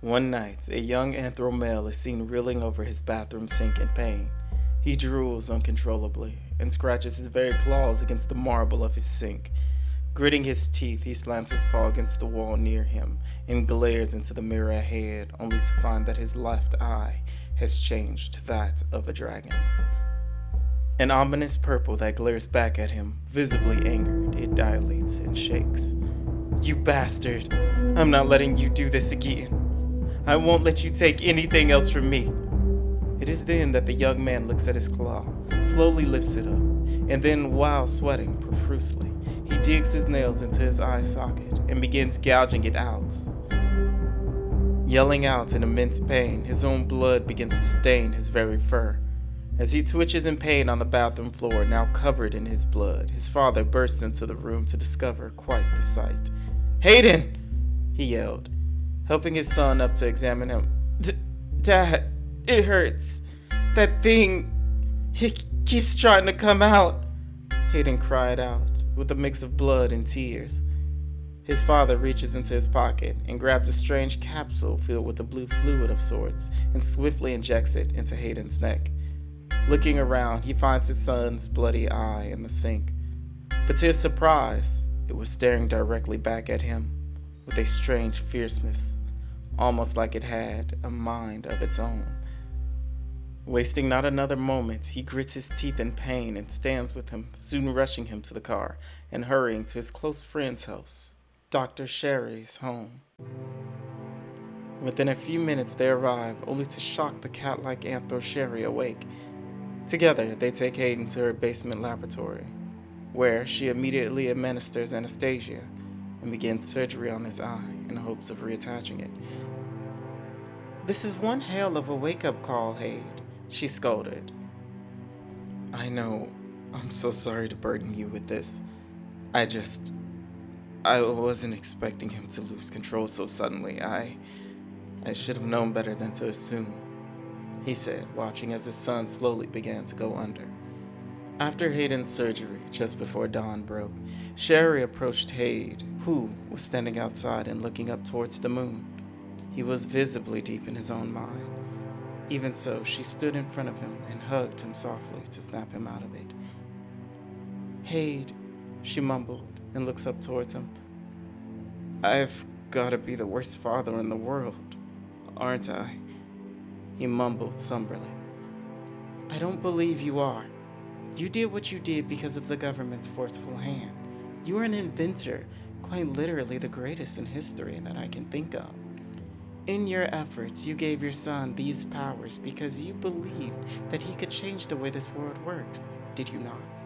One night, a young Anthro male is seen reeling over his bathroom sink in pain. He drools uncontrollably and scratches his very claws against the marble of his sink. Gritting his teeth, he slams his paw against the wall near him and glares into the mirror ahead, only to find that his left eye has changed to that of a dragon's. An ominous purple that glares back at him, visibly angered, it dilates and shakes. "You bastard! I'm not letting you do this again. I won't let you take anything else from me." It is then that the young man looks at his claw, slowly lifts it up, and then, while sweating profusely, he digs his nails into his eye socket and begins gouging it out. Yelling out in immense pain, his own blood begins to stain his very fur. As he twitches in pain on the bathroom floor, now covered in his blood, his father bursts into the room to discover quite the sight. "Hayden!" he yelled, helping his son up to examine him. Dad, it hurts. That thing, it keeps trying to come out," Hayden cried out, with a mix of blood and tears. His father reaches into his pocket and grabs a strange capsule filled with a blue fluid of sorts and swiftly injects it into Hayden's neck. Looking around, he finds his son's bloody eye in the sink, but to his surprise, it was staring directly back at him with a strange fierceness, almost like it had a mind of its own. Wasting not another moment, he grits his teeth in pain and stands with him, soon rushing him to the car and hurrying to his close friend's house, Dr. Sherry's home. Within a few minutes they arrive, only to shock the cat-like Anthro Sherry awake. Together, they take Hayden to her basement laboratory, where she immediately administers anesthesia and begins surgery on his eye in hopes of reattaching it. "This is one hell of a wake-up call, Hayden," she scolded. "I know. I'm so sorry to burden you with this. I wasn't expecting him to lose control so suddenly. I should have known better than to assume," he said, watching as his son slowly began to go under. After Hayden's surgery, just before dawn broke, Sherry approached Hayden, who was standing outside and looking up towards the moon. He was visibly deep in his own mind. Even so, she stood in front of him and hugged him softly to snap him out of it. "Hayden," she mumbled and looks up towards him. "I've gotta be the worst father in the world, aren't I?" he mumbled somberly. "I don't believe you are. You did what you did because of the government's forceful hand. You are an inventor, quite literally the greatest in history that I can think of. In your efforts, you gave your son these powers because you believed that he could change the way this world works, did you not?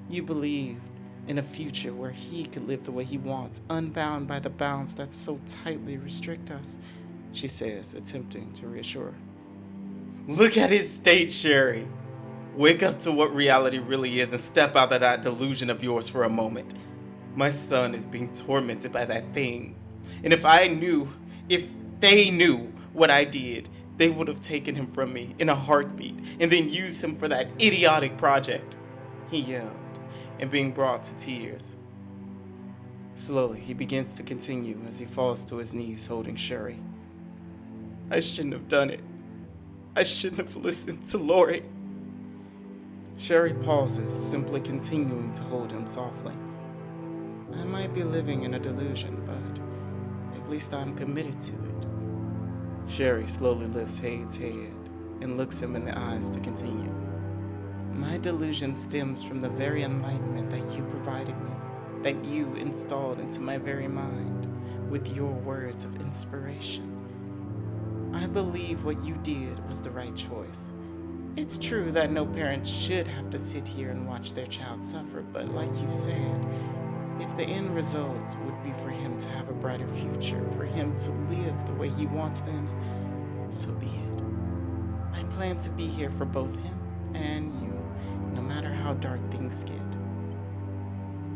You believed in a future where he could live the way he wants, unbound by the bounds that so tightly restrict us," she says, attempting to reassure. "Look at his state, Sherry. Wake up to what reality really is and step out of that delusion of yours for a moment. My son is being tormented by that thing. And if they knew what I did, they would have taken him from me in a heartbeat and then used him for that idiotic project," he yelled, and being brought to tears. Slowly, he begins to continue as he falls to his knees holding Sherry. "I shouldn't have done it. I shouldn't have listened to Lori." Sherry pauses, simply continuing to hold him softly. "I might be living in a delusion, but at least I'm committed to it." Sherry slowly lifts Hayden's head and looks him in the eyes to continue. "My delusion stems from the very enlightenment that you provided me, that you installed into my very mind with your words of inspiration. I believe what you did was the right choice. It's true that no parent should have to sit here and watch their child suffer, but like you said, if the end result would be for him to have a brighter future, for him to live the way he wants, then so be it. I plan to be here for both him and you, no matter how dark things get,"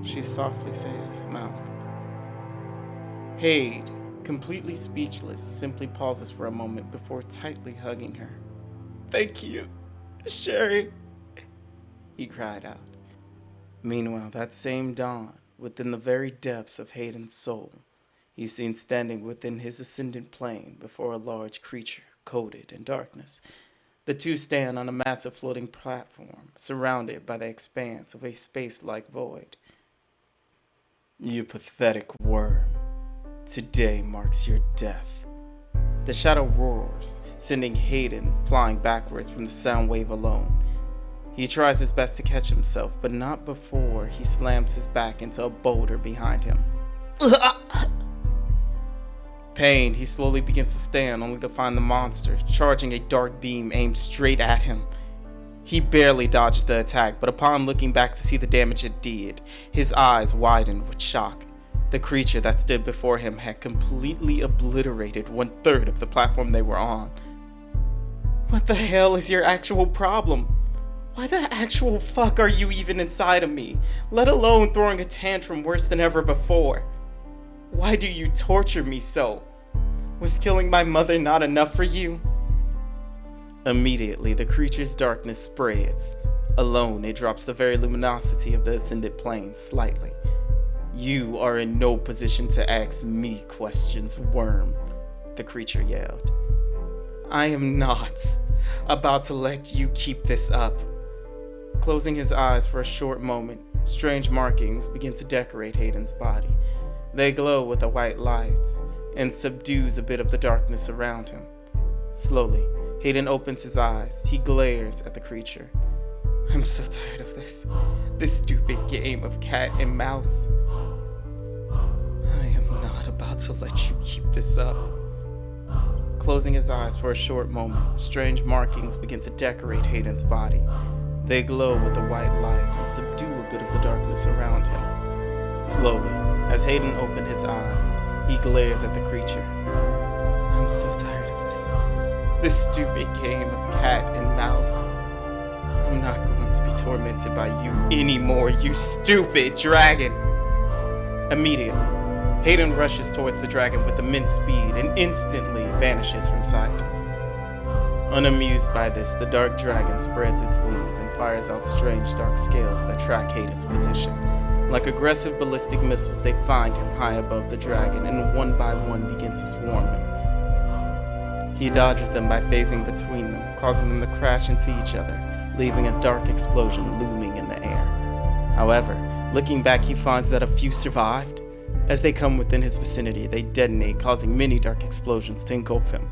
she softly says, smiling. Hayden, completely speechless, simply pauses for a moment before tightly hugging her. "Thank you, Sherry," he cried out. Meanwhile, that same dawn, within the very depths of Hayden's soul, He's seen standing within his ascendant plane before a large creature coated in darkness. The two stand on a massive floating platform, surrounded by the expanse of a space-like void. You pathetic worm. Today marks your death. The shadow roars, sending Hayden flying backwards from the sound wave alone. He tries his best to catch himself, but not before he slams his back into a boulder behind him. Pained, he slowly begins to stand, only to find the monster charging a dark beam aimed straight at him. He barely dodged the attack, but upon looking back to see the damage it did, his eyes widened with shock. The creature that stood before him had completely obliterated 1/3 of the platform they were on. What the hell is your actual problem? Why the actual fuck are you even inside of me, let alone throwing a tantrum worse than ever before? Why do you torture me so? Was killing my mother not enough for you? Immediately, the creature's darkness spreads. Alone, it drops the very luminosity of the ascended plane slightly. You are in no position to ask me questions, worm, the creature yelled. I am not about to let you keep this up. Closing his eyes for a short moment, strange markings begin to decorate Hayden's body. They glow with a white light and subdues a bit of the darkness around him. Slowly, Hayden opens his eyes. He glares at the creature. I'm so tired of this stupid game of cat and mouse. I am not about to let you keep this up. Closing his eyes for a short moment, strange markings begin to decorate Hayden's body. They glow with a white light and subdue a bit of the darkness around him. Slowly, as Hayden opened his eyes, he glares at the creature. I'm so tired of this stupid game of cat and mouse. I'm not going to be tormented by you anymore, you stupid dragon. Immediately, Hayden rushes towards the dragon with immense speed and instantly vanishes from sight. Unamused by this, the dark dragon spreads its wings and fires out strange dark scales that track Hayden's position. Like aggressive ballistic missiles, they find him high above the dragon and one by one begin to swarm him. He dodges them by phasing between them, causing them to crash into each other, leaving a dark explosion looming in the air. However, looking back, he finds that a few survived. As they come within his vicinity, they detonate, causing many dark explosions to engulf him.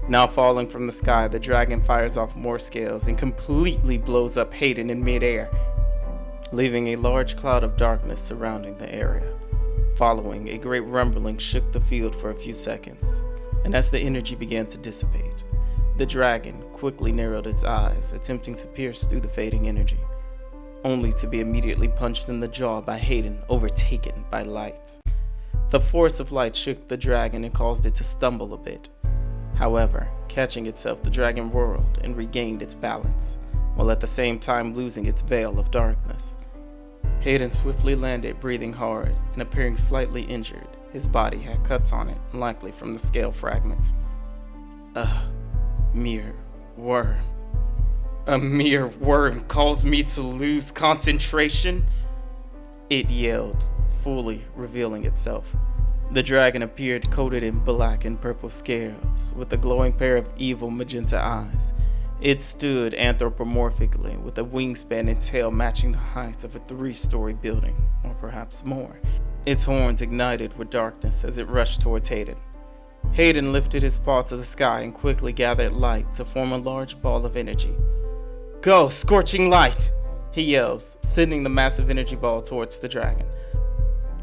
Now falling from the sky, the dragon fires off more scales and completely blows up Hayden in midair, leaving a large cloud of darkness surrounding the area. Following, a great rumbling shook the field for a few seconds, and as the energy began to dissipate, the dragon quickly narrowed its eyes, attempting to pierce through the fading energy, only to be immediately punched in the jaw by Hayden, overtaken by light. The force of light shook the dragon and caused it to stumble a bit. However, catching itself, the dragon whirled and regained its balance, while at the same time losing its veil of darkness. Hayden swiftly landed, breathing hard and appearing slightly injured. His body had cuts on it, likely from the scale fragments. Mere worm. A mere worm calls me to lose concentration? It yelled, fully revealing itself. The dragon appeared coated in black and purple scales, with a glowing pair of evil magenta eyes. It stood anthropomorphically, with a wingspan and tail matching the height of a 3-story building, or perhaps more. Its horns ignited with darkness as it rushed towards Hayden. Hayden lifted his paw to the sky and quickly gathered light to form a large ball of energy. Go, scorching light! He yells, sending the massive energy ball towards the dragon.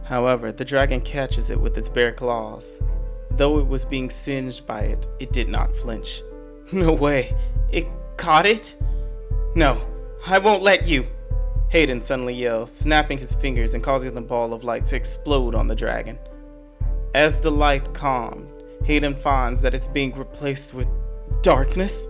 However, the dragon catches it with its bare claws. Though it was being singed by it, it did not flinch. No way! It caught it? No, I won't let you! Hayden suddenly yells, snapping his fingers and causing the ball of light to explode on the dragon. As the light calmed, Hayden finds that it's being replaced with darkness.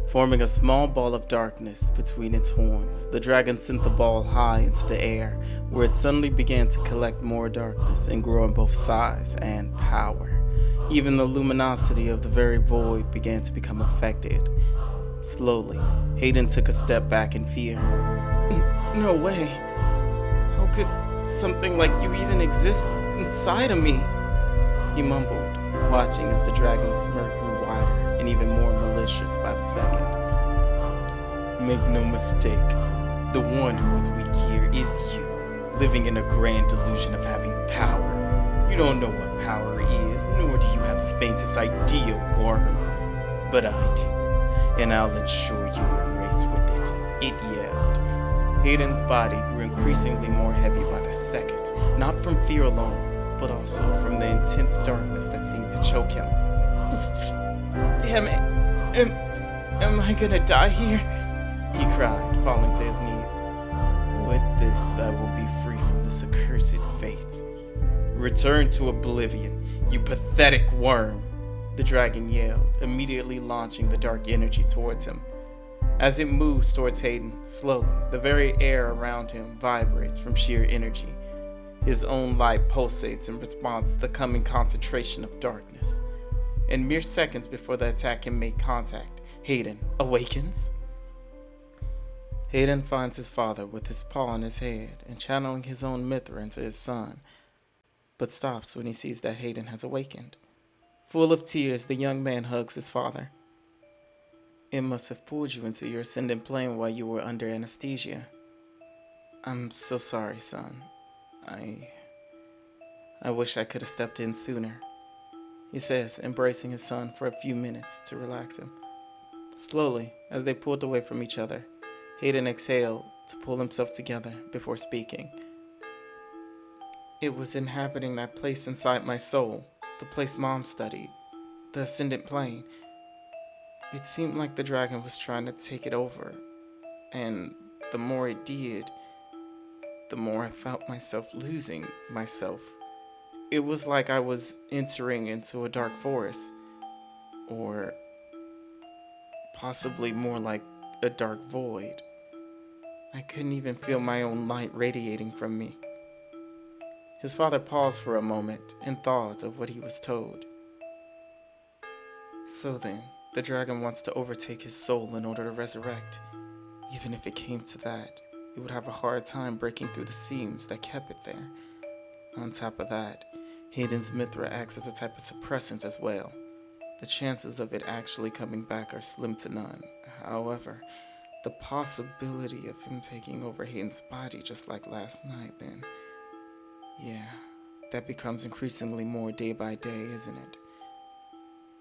Forming a small ball of darkness between its horns, the dragon sent the ball high into the air, where it suddenly began to collect more darkness and grow in both size and power. Even the luminosity of the very void began to become affected. Slowly, Hayden took a step back in fear. No way. How could something like you even exist inside of me? he mumbled, watching as the dragon's smirk grew wider and even more malicious by the second. Make no mistake, the one who is weak here is you, living in a grand delusion of having power. You don't know what power is, nor do you have the faintest idea, worm. But I do, and I'll ensure you erase with it, it yelled. Hayden's body grew increasingly more heavy by the second, not from fear alone, but also from the intense darkness that seemed to choke him. Damn it! Am I gonna die here? He cried, falling to his knees. With this, I will be free from this accursed fate. Return to Oblivion, you pathetic worm! The dragon yelled, immediately launching the dark energy towards him. As it moves towards Hayden, slowly, the very air around him vibrates from sheer energy. His own light pulsates in response to the coming concentration of darkness. And mere seconds before the attack can make contact, Hayden awakens. Hayden finds his father with his paw on his head and channeling his own Mithra into his son, but stops when he sees that Hayden has awakened. Full of tears, the young man hugs his father. It must have pulled you into your ascendant plane while you were under anesthesia. I'm so sorry, son. I wish I could have stepped in sooner, he says, embracing his son for a few minutes to relax him. Slowly, as they pulled away from each other, Hayden exhaled to pull himself together before speaking. It was inhabiting that place inside my soul, the place Mom studied, the ascendant plane. It seemed like the dragon was trying to take it over, and the more it did, the more I felt myself losing myself. It was like I was entering into a dark forest, or possibly more like a dark void. I couldn't even feel my own light radiating from me. His father paused for a moment in thought of what he was told. So then, the dragon wants to overtake his soul in order to resurrect. Even if it came to that, it would have a hard time breaking through the seams that kept it there. On top of that, Hayden's Mithra acts as a type of suppressant as well. The chances of it actually coming back are slim to none. However, the possibility of him taking over Hayden's body just like last night, then, yeah, that becomes increasingly more day by day, isn't it?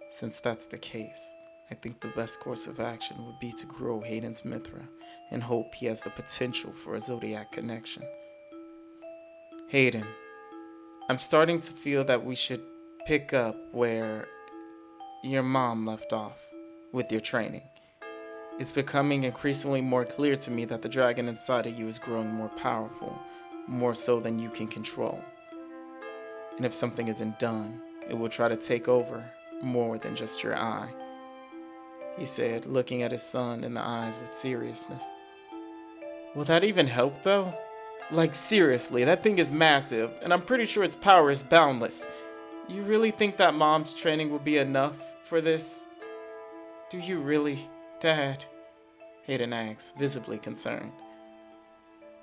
Since that's the case, I think the best course of action would be to grow Hayden's Mithra and hope he has the potential for a zodiac connection. Hayden, I'm starting to feel that we should pick up where your mom left off with your training. It's becoming increasingly more clear to me that the dragon inside of you is growing more powerful, more so than you can control. And if something isn't done, it will try to take over more than just your eye, he said, looking at his son in the eyes with seriousness. Will that even help, though? Like, seriously, that thing is massive, and I'm pretty sure its power is boundless. You really think that Mom's training will be enough for this? Do you really, Dad? Hayden asked, visibly concerned.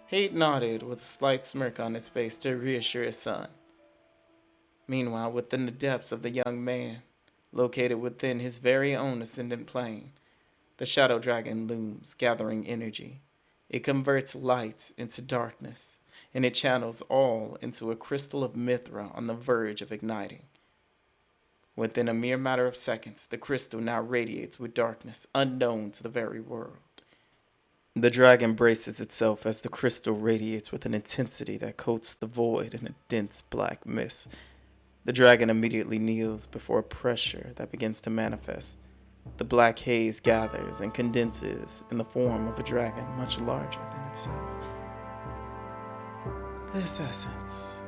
Hayden nodded with a slight smirk on his face to reassure his son. Meanwhile, within the depths of the young man, located within his very own ascendant plane, the shadow dragon looms, gathering energy. It converts light into darkness, and it channels all into a crystal of Mithra on the verge of igniting. Within a mere matter of seconds, the crystal now radiates with darkness unknown to the very world. The dragon braces itself as the crystal radiates with an intensity that coats the void in a dense black mist. The dragon immediately kneels before a pressure that begins to manifest. The black haze gathers and condenses in the form of a dragon much larger than itself. This essence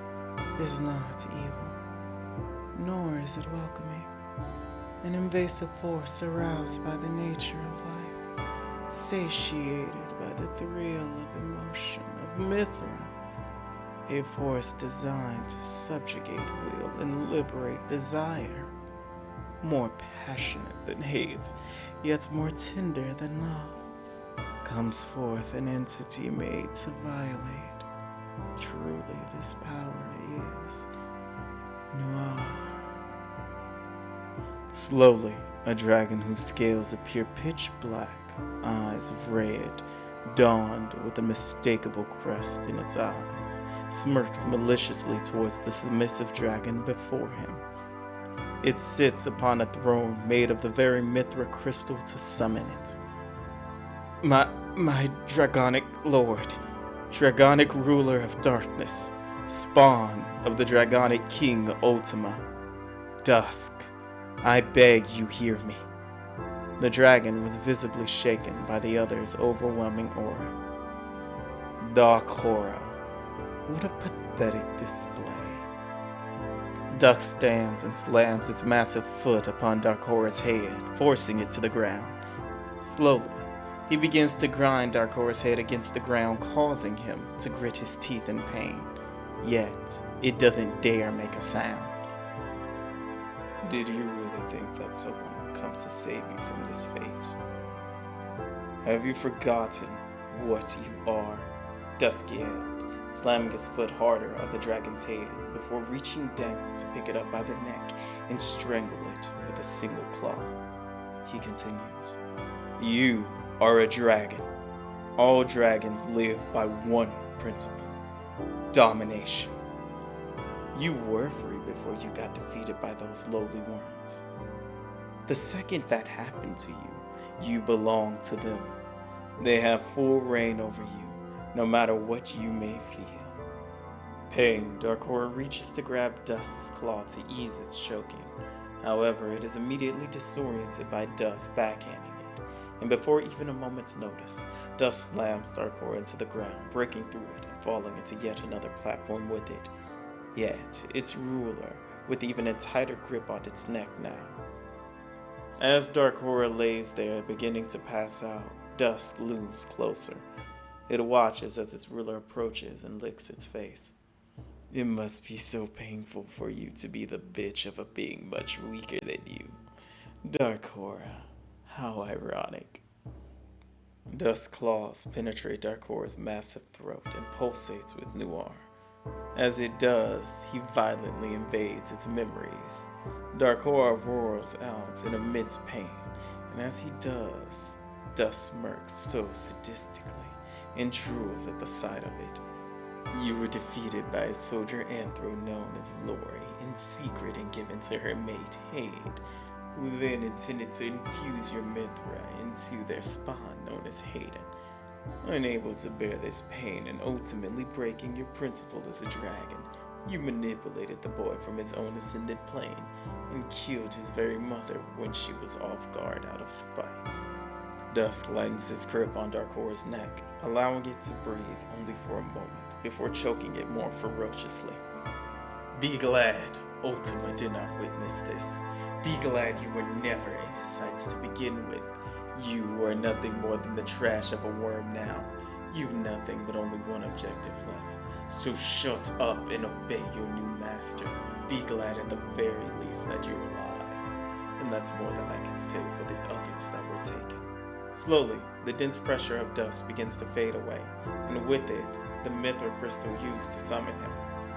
is not evil, nor is it welcoming. An invasive force aroused by the nature of life, satiated by the thrill of emotion of Mithra. A force designed to subjugate will and liberate desire. More passionate than hate, yet more tender than love, comes forth an entity made to violate. Truly, this power is Noire. Slowly, a dragon whose scales appear pitch black, eyes of red, dawned with a mistakable crest in its eyes, smirks maliciously towards the submissive dragon before him. It sits upon a throne made of the very Mithra crystal to summon it. My dragonic lord, dragonic ruler of darkness, spawn of the dragonic king Ultima, Dusk, I beg you hear me. The dragon was visibly shaken by the other's overwhelming aura. Dark horror. What a pathetic display. Dusk stands and slams its massive foot upon Dark Horror's head, forcing it to the ground. Slowly, he begins to grind Dark Horror's head against the ground, causing him to grit his teeth in pain. Yet, it doesn't dare make a sound. Did you really think that someone would come to save you from this fate? Have you forgotten what you are? Dusk yelled, slamming his foot harder on the dragon's head before reaching down to pick it up by the neck and strangle it with a single claw. He continues, You are a dragon. All dragons live by one principle: domination. You were free before you got defeated by those lowly worms. The second that happened to you, you belong to them. They have full reign over you, no matter what you may feel. Pain, Dark Horror reaches to grab Dusk's claw to ease its choking. However, it is immediately disoriented by Dusk backhanding it, and before even a moment's notice, Dusk slams Dark Horror into the ground, breaking through it and falling into yet another platform with it. Yet, its ruler, with even a tighter grip on its neck now. As Dark Horror lays there, beginning to pass out, Dusk looms closer. It watches as its ruler approaches and licks its face. It must be so painful for you to be the bitch of a being much weaker than you. Dark Horror, how ironic. Dusk's claws penetrate Dark Horror's massive throat and pulsates with Noire. As it does, he violently invades its memories. Dark Horror roars out in immense pain, and as he does, Dusk smirks so sadistically and drools at the sight of it. You were defeated by a soldier Anthro known as Lori in secret and given to her mate Hayden, who then intended to infuse your Mithra into their spawn known as Hayden. Unable to bear this pain and ultimately breaking your principle as a dragon, you manipulated the boy from his own ascended plane and killed his very mother when she was off guard out of spite. Dusk lightens his grip on Dark Horror's neck, allowing it to breathe only for a moment before choking it more ferociously. Be glad Ultima did not witness this. Be glad you were never in his sights to begin with. You are nothing more than the trash of a worm now. You've nothing but only one objective left. So shut up and obey your new master. Be glad at the very least that you're alive. And that's more than I can say for the others that were taken. Slowly, the dense pressure of Dusk begins to fade away, and with it, the Mithra crystal used to summon him.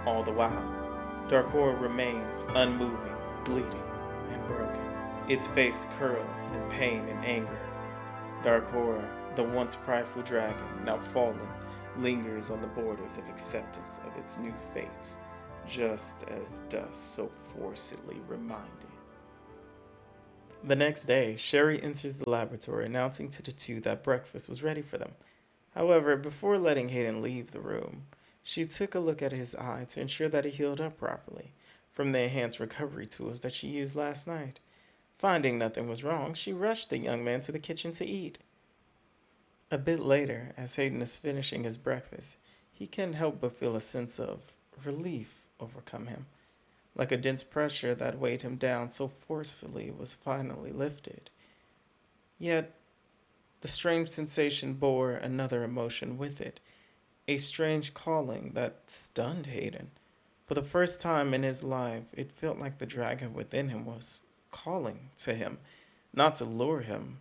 All the while, Dark Horror remains unmoving, bleeding, and broken. Its face curls in pain and anger. Dark Horror, the once prideful dragon, now fallen, lingers on the borders of acceptance of its new fate, just as Dusk so forcibly reminded. The next day, Sherry enters the laboratory, announcing to the two that breakfast was ready for them. However, before letting Hayden leave the room, she took a look at his eye to ensure that it healed up properly from the enhanced recovery tools that she used last night. Finding nothing was wrong, she rushed the young man to the kitchen to eat. A bit later, as Hayden is finishing his breakfast, he couldn't help but feel a sense of relief overcome him. Like a dense pressure that weighed him down so forcefully was finally lifted. Yet, the strange sensation bore another emotion with it, a strange calling that stunned Hayden. For the first time in his life, it felt like the dragon within him was calling to him, not to lure him,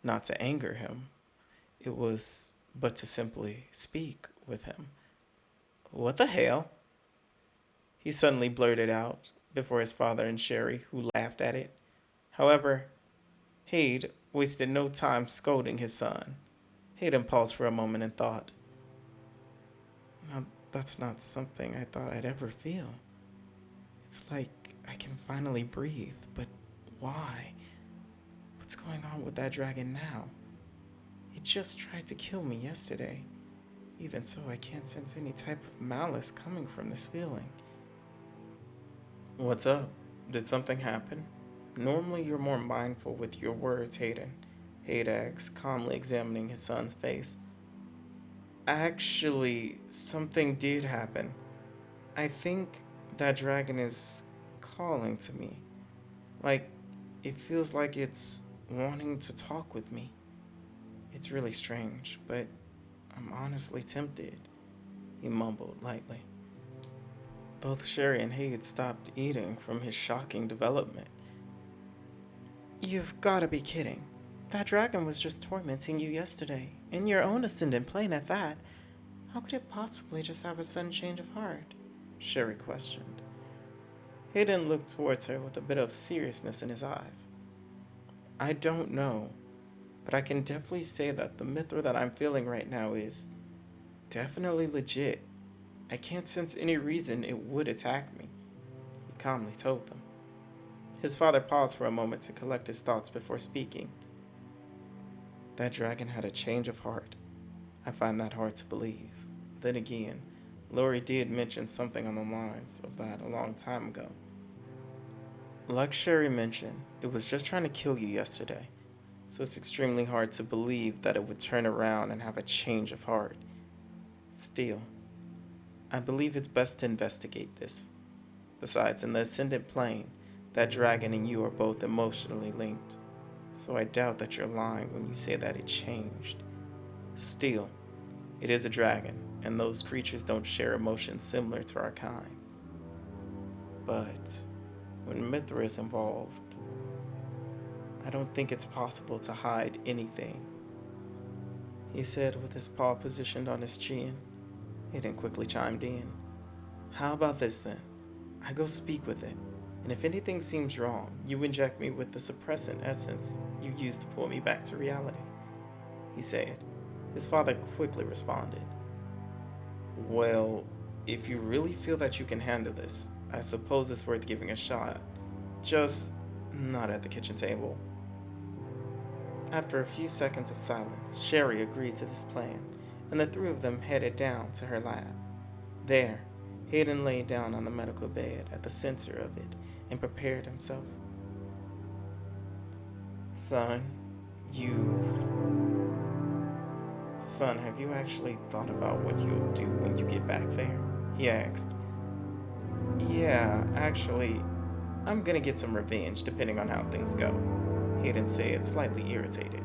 not to anger him. It was but to simply speak with him. What the hell? He suddenly blurted out before his father and Sherry, who laughed at it. However, Hayden wasted no time scolding his son. Hayden paused for a moment and thought, "Now, that's not something I thought I'd ever feel. It's like I can finally breathe, but why? What's going on with that dragon now? It just tried to kill me yesterday. Even so, I can't sense any type of malice coming from this feeling." "What's up? Did something happen? Normally you're more mindful with your words, Hayden," Hayden asked, calmly examining his son's face. "Actually, something did happen. I think that dragon is calling to me. Like, it feels like it's wanting to talk with me. It's really strange, but I'm honestly tempted," he mumbled lightly. Both Sherry and Hayden stopped eating from his shocking development. "You've got to be kidding. That dragon was just tormenting you yesterday, in your own ascendant plane at that. How could it possibly just have a sudden change of heart?" Sherry questioned. Hayden looked towards her with a bit of seriousness in his eyes. "I don't know, but I can definitely say that the Mithra that I'm feeling right now is definitely legit. I can't sense any reason it would attack me," he calmly told them. His father paused for a moment to collect his thoughts before speaking. "That dragon had a change of heart. I find that hard to believe. Then again, Lori did mention something on the lines of that a long time ago. Like Sherry mentioned, it was just trying to kill you yesterday, so it's extremely hard to believe that it would turn around and have a change of heart. Still, I believe it's best to investigate this. Besides, in the ascendant plane, that dragon and you are both emotionally linked, so I doubt that you're lying when you say that it changed. Still, it is a dragon, and those creatures don't share emotions similar to our kind. But when Mithra is involved, I don't think it's possible to hide anything," he said with his paw positioned on his chin. Hayden quickly chimed in. "How about this then? I go speak with it, and if anything seems wrong, you inject me with the suppressant essence you used to pull me back to reality," he said. His father quickly responded. "Well, if you really feel that you can handle this, I suppose it's worth giving a shot. Just not at the kitchen table." After a few seconds of silence, Sherry agreed to this plan, and the three of them headed down to her lab. There, Hayden lay down on the medical bed at the center of it and prepared himself. Son, have you actually thought about what you'll do when you get back there?" he asked. "Yeah, actually, I'm gonna get some revenge depending on how things go," Hayden said, slightly irritated.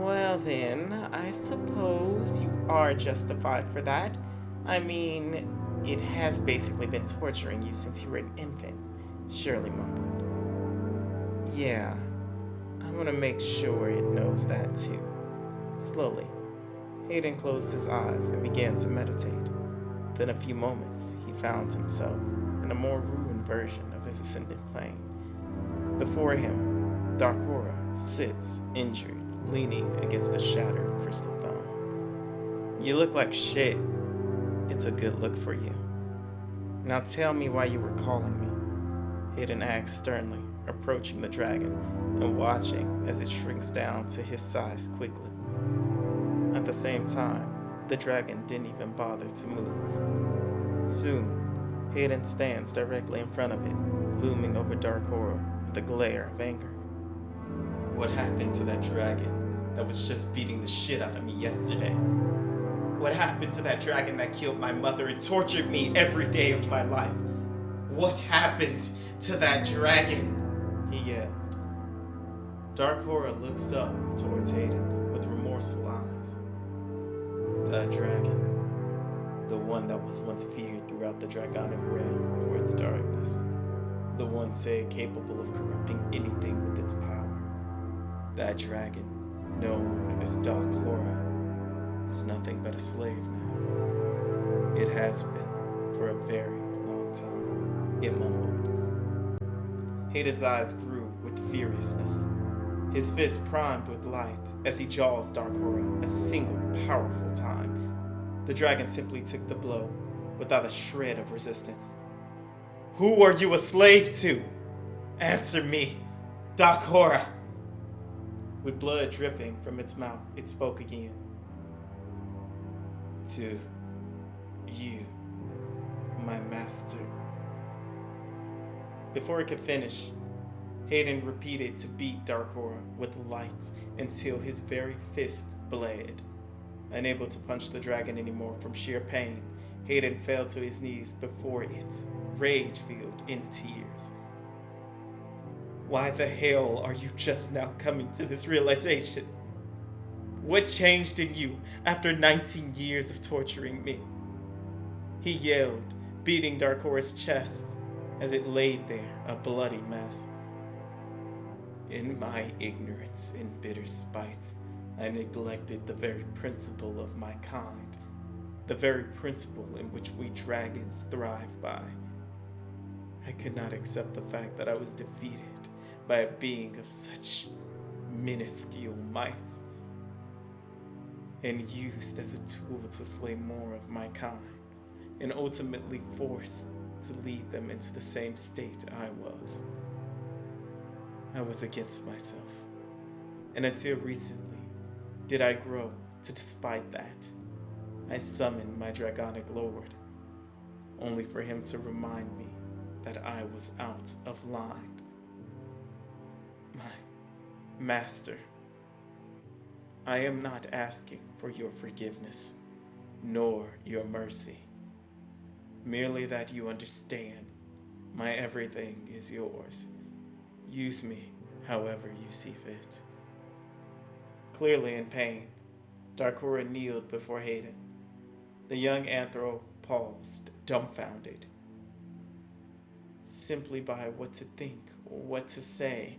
Well then, I suppose you are justified for that. I mean, it has basically been torturing you since you were an infant," Shirley mumbled. "Yeah, I want to make sure it knows that too." Slowly, Hayden closed his eyes and began to meditate. Within a few moments, he found himself in a more ruined version of his ascendant plane. Before him, Darkora sits, injured, leaning against a shattered crystal thumb. "You look like shit. It's a good look for you. Now tell me why you were calling me," Hayden asked sternly, approaching the dragon and watching as it shrinks down to his size quickly. At the same time, the dragon didn't even bother to move. Soon, Hayden stands directly in front of it, looming over Darkora with a glare of anger. "What happened to that dragon that was just beating the shit out of me yesterday? What happened to that dragon that killed my mother and tortured me every day of my life? What happened to that dragon?" he yelled. Darkora looks up towards Hayden with remorseful eyes. "That dragon, the one that was once feared throughout the dragonic realm for its darkness, the one said capable of corrupting anything with its power. That dragon, known as Darkora, is nothing but a slave now. It has been for a very long time," it mumbled. Hayden's eyes grew with furiousness, his fist primed with light as he jaws Darkora a single powerful time. The dragon simply took the blow without a shred of resistance. Who are you a slave to? Answer me, Darkora! With blood dripping from its mouth, it spoke again. To you, my master. Before it could finish, Hayden repeated to beat Darkora with light until his very fist bled. Unable to punch the dragon anymore from sheer pain, Hayden fell to his knees before it, rage-filled in tears. Why the hell are you just now coming to this realization? What changed in you after 19 years of torturing me? He yelled, beating Darkora's chest as it laid there, a bloody mess. In my ignorance and bitter spite, I neglected the very principle of my kind, the very principle in which we dragons thrive by. I could not accept the fact that I was defeated by a being of such minuscule might, and used as a tool to slay more of my kind, and ultimately forced to lead them into the same state I was. I was against myself, and until recently did I grow to despite that. I summoned my dragonic lord, only for him to remind me that I was out of line. My master, I am not asking for your forgiveness, nor your mercy. Merely that you understand my everything is yours. Use me however you see fit. Clearly in pain, Darkora kneeled before Hayden. The young Anthro paused, dumbfounded. Simply by what to think or what to say,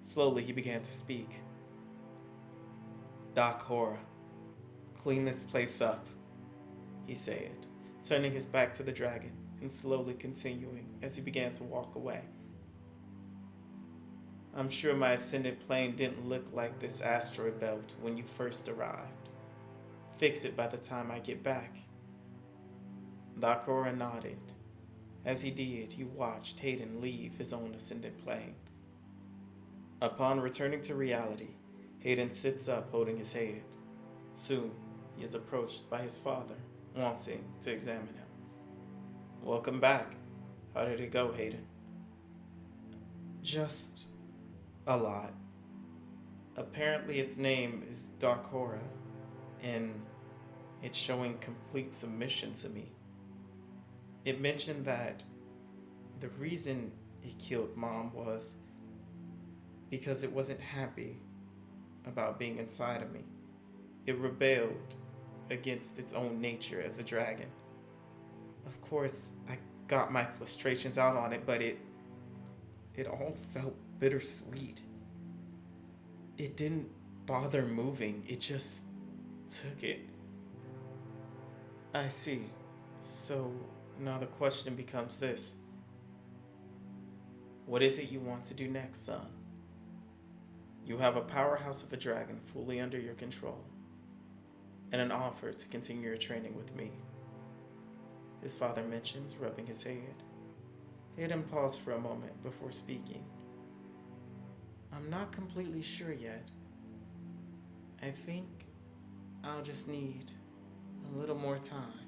slowly he began to speak. Darkora, clean this place up, he said, turning his back to the dragon and slowly continuing as he began to walk away. I'm sure my ascended plane didn't look like this asteroid belt when you first arrived. Fix it by the time I get back. Darkora nodded. As he did, he watched Hayden leave his own ascended plane. Upon returning to reality, Hayden sits up holding his head. Soon, he is approached by his father, wanting to examine him. Welcome back. How did it go, Hayden? Just a lot. Apparently its name is Darkora, and it's showing complete submission to me. It mentioned that the reason it killed Mom was because it wasn't happy about being inside of me. It rebelled against its own nature as a dragon. Of course, I got my frustrations out on it, but it all felt bittersweet. It didn't bother moving, it just took it. I see. So now the question becomes this. What is it you want to do next, son? You have a powerhouse of a dragon fully under your control, and an offer to continue your training with me, his father mentions, rubbing his head. Hayden paused for a moment before speaking. I'm not completely sure yet. I think I'll just need a little more time.